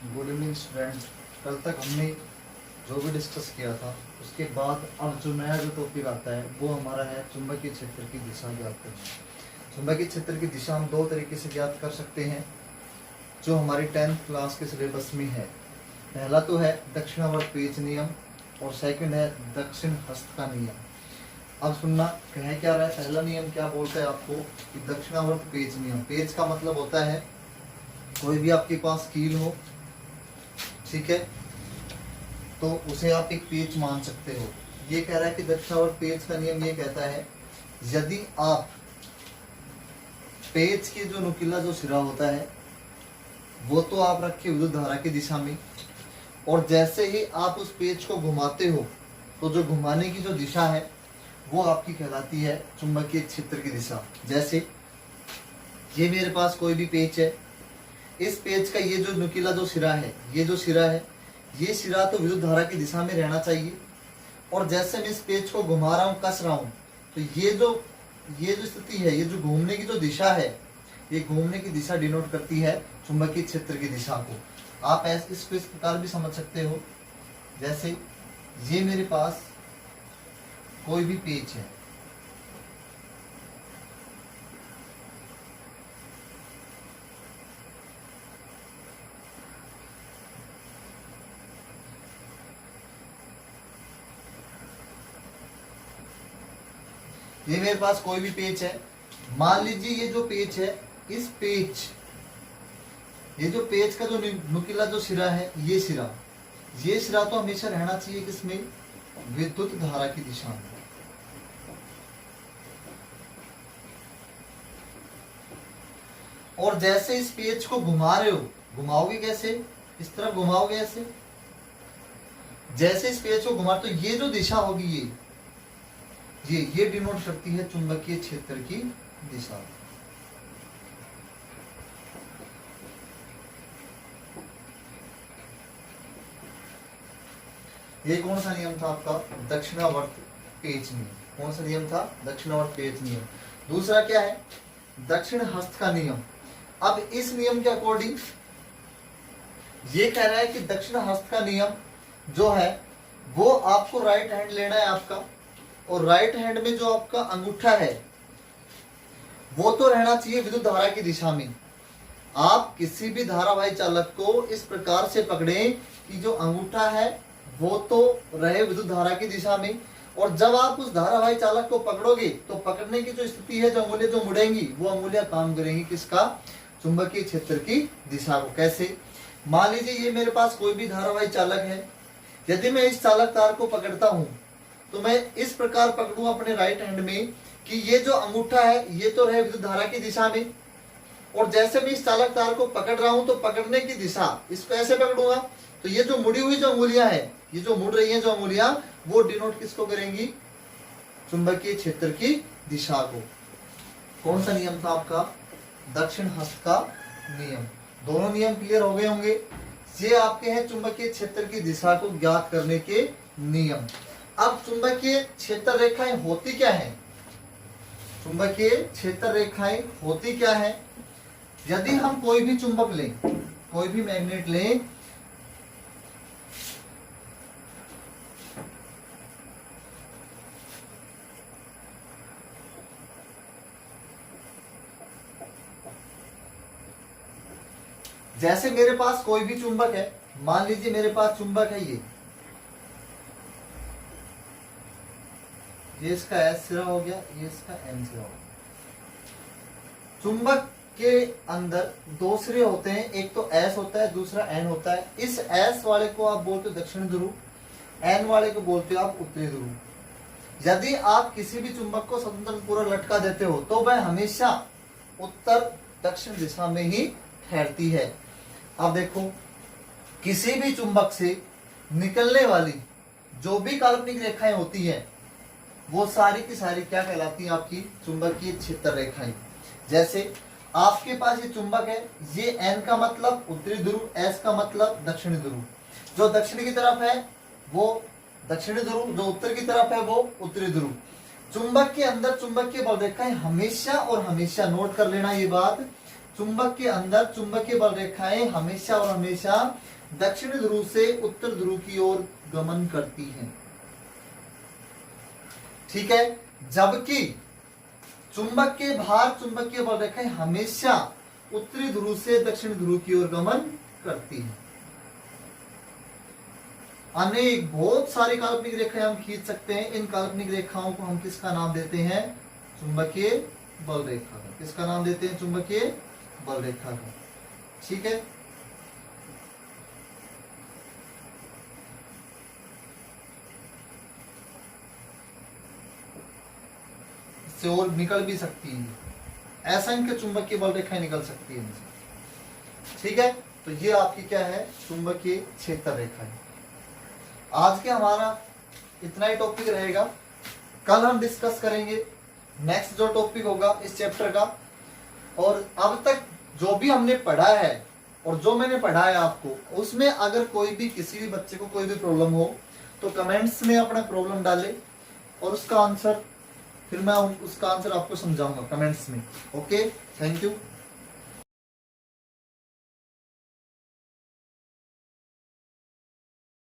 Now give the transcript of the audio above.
Good evening student. कल तक हमने जो भी डिस्कस किया था उसके बाद अब जो नया जो टॉपिक आता है वो हमारा है चुंबकीय क्षेत्र की दिशा ज्ञात करना। चुंबकीय क्षेत्र की दिशा हम दो तरीके से ज्ञात कर सकते हैं जो हमारी 10th क्लास के सिलेबस में है। पहला तो है दक्षिणावर्त पेच नियम और सेकंड है दक्षिण हस्त का नियम। अब सुनना कह क्या रहा है। पहला नियम क्या बोलता है आपको कि दक्षिणावर्त पेच नियम। पेच का मतलब होता है कोई भी आपके पास कील हो, ठीक है, तो उसे आप एक पेच मान सकते हो। ये कह रहा है कि दक्षिणावर्त पेच का नियम ये कहता है यदि आप पेच के जो नुकीला जो सिरा होता है वो तो आप रखे विद्युत धारा की दिशा में, और जैसे ही आप उस पेच को घुमाते हो तो जो घुमाने की जो दिशा है वो आपकी कहलाती है चुंबकीय क्षेत्र की दिशा। जैसे ये मेरे पास कोई भी पेच है, इस पेच का ये जो नुकीला जो सिरा है, ये जो सिरा है, ये सिरा तो विद्युत धारा की दिशा में रहना चाहिए, और जैसे मैं इस पेच को घुमा रहा हूँ, कस रहा हूँ, तो ये जो स्थिति है, ये जो घूमने की जो दिशा है, ये घूमने की दिशा डिनोट करती है चुंबकीय क्षेत्र की दिशा को। आप इसको इस प्रकार भी समझ सकते हो, जैसे ये मेरे पास कोई भी पेच है, ये मेरे पास कोई भी पेच है। मान लीजिए ये जो पेच है, इस पेच, ये जो पेच का जो नुकीला जो सिरा है, ये सिरा तो हमेशा रहना चाहिए किसमें, विद्युत धारा की दिशा में। और जैसे इस पेच को घुमा रहे हो, घुमाओगे कैसे, इस तरफ घुमाओगे ऐसे, जैसे इस पेच को घुमा, तो ये जो दिशा होगी ये डिनोट करती है चुंबकीय क्षेत्र की दिशा। ये कौन सा नियम था आपका, दक्षिणावर्त पेच नियम। कौन सा नियम था, दक्षिणावर्त पेच नियम। दूसरा क्या है, दक्षिण हस्त का नियम। अब इस नियम के अकॉर्डिंग ये कह रहा है कि दक्षिण हस्त का नियम जो है वो आपको राइट हैंड लेना है आपका, और राइट हैंड में जो आपका अंगूठा है वो तो रहना चाहिए विद्युत धारा की दिशा में। आप किसी भी धारावाही चालक को इस प्रकार से पकड़ें कि जो अंगूठा है वो तो रहे विद्युत धारा की दिशा में, और जब आप उस धारावाही चालक को पकड़ोगे तो पकड़ने की जो स्थिति है, जो अंगुलियां जो मुड़ेंगी, वो अंगुलियां काम करेंगी किसका, चुंबकीय क्षेत्र की दिशा को। कैसे, मान लीजिए ये मेरे पास कोई भी धारावाही चालक है, यदि मैं इस चालक तार को पकड़ता हूं तो मैं इस प्रकार पकड़ूं अपने राइट हैंड में कि ये जो अंगूठा है ये तो रहे विद्युत धारा की दिशा में, और जैसे मैं इस चालक तार को पकड़ रहा हूं तो पकड़ने की दिशा, इसको ऐसे पकड़ूंगा तो ये जो मुड़ी हुई जो अंगुलियां है, ये जो मुड़ रही हैं जो अंगुलियां, वो डिनोट किसको करेंगी, चुंबकीय क्षेत्र की दिशा को। कौन सा नियम था आपका, दक्षिण हस्त का नियम। दोनों नियम क्लियर हो गए होंगे। ये आपके हैं चुंबकीय क्षेत्र की दिशा को ज्ञात करने के नियम। अब चुंबकीय क्षेत्र रेखाएं होती क्या है, चुंबकीय क्षेत्र रेखाएं होती क्या है। यदि हम कोई भी चुंबक लें, कोई भी मैग्नेट लें, जैसे मेरे पास कोई भी चुंबक है, मान लीजिए मेरे पास चुंबक है ये इसका S सिरा हो गया, ये इसका N सिरा हो गया। चुंबक के अंदर दो सिरे होते हैं, एक तो S होता है, दूसरा N होता है। इस S वाले को आप बोलते हो दक्षिण ध्रुव, N वाले को बोलते हो आप उत्तरी ध्रुव। यदि आप किसी भी चुंबक को स्वतंत्र पूर्वक लटका देते हो तो वह हमेशा उत्तर दक्षिण दिशा में ही ठहरती है। अब देखो, किसी भी चुंबक से निकलने वाली जो भी काल्पनिक रेखाएं होती है वो सारी की सारी क्या कहलाती है, आपकी चुंबकीय क्षेत्र रेखाएं। जैसे आपके पास ये चुंबक है, ये N का मतलब उत्तरी ध्रुव, S का मतलब दक्षिणी ध्रुव। जो दक्षिण की तरफ है वो दक्षिणी ध्रुव, जो उत्तर की तरफ है वो उत्तरी ध्रुव। चुंबक के अंदर चुंबकीय बल रेखाएं हमेशा और हमेशा, नोट कर लेना ये बात, चुंबक के अंदर चुंबकीय बल रेखाएं हमेशा और हमेशा दक्षिण ध्रुव से उत्तर ध्रुव की ओर गमन करती हैं। ठीक है, जबकि चुंबक के भार चुंबकीय बल रेखाएं हमेशा उत्तरी ध्रुव से दक्षिण ध्रुव की ओर गमन करती हैं। अनेक बहुत सारी काल्पनिक रेखाएं हम खींच सकते हैं। इन काल्पनिक रेखाओं को हम किसका नाम देते हैं? चुंबकीय बल रेखा का। किसका नाम देते हैं? चुंबकीय बल रेखा का। ठीक है, इससे और निकल भी सकती है, असंख्य चुंबकीय बल रेखाएं निकल सकती है इनसे। ठीक है, तो ये आपकी क्या है? चुंबकीय क्षेत्र रेखा है। आज के हमारा इतना ही टॉपिक रहेगा। कल हम डिस्कस करेंगे नेक्स्ट जो टॉपिक होगा इस चैप्टर का। और अब तक जो भी हमने पढ़ा है और जो मैंने पढ़ाया आपको, उसमें अगर कोई भी किसी भी बच्चे को कोई भी प्रॉब्लम हो तो कमेंट्स में अपना प्रॉब्लम डाले और उसका आंसर फिर मैं उसका आंसर आपको समझाऊंगा कमेंट्स में। Okay, thank you.